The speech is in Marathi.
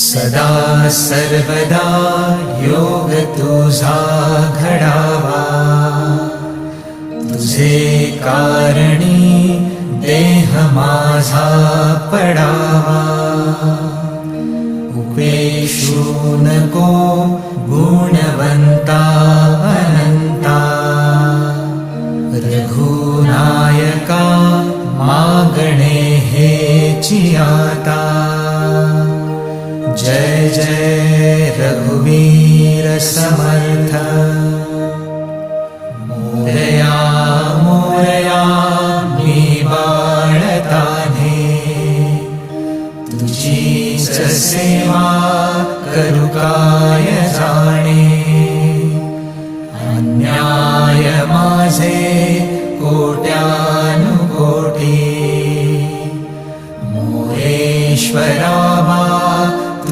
सदा सर्वदा योग तुझा घडावा, तुझे कारणी देह माझा पडावा. उपेशू नको गुणवंता अनंता, रघुनायका मागणे हेची आता. जय जय रघुवीर समर्थ. मोरया मोरया मी बाळताने, तुझीच सेवा करू काय जाणे. अन्याय माझे कोट्यानुकोटी, मोरेश्वरा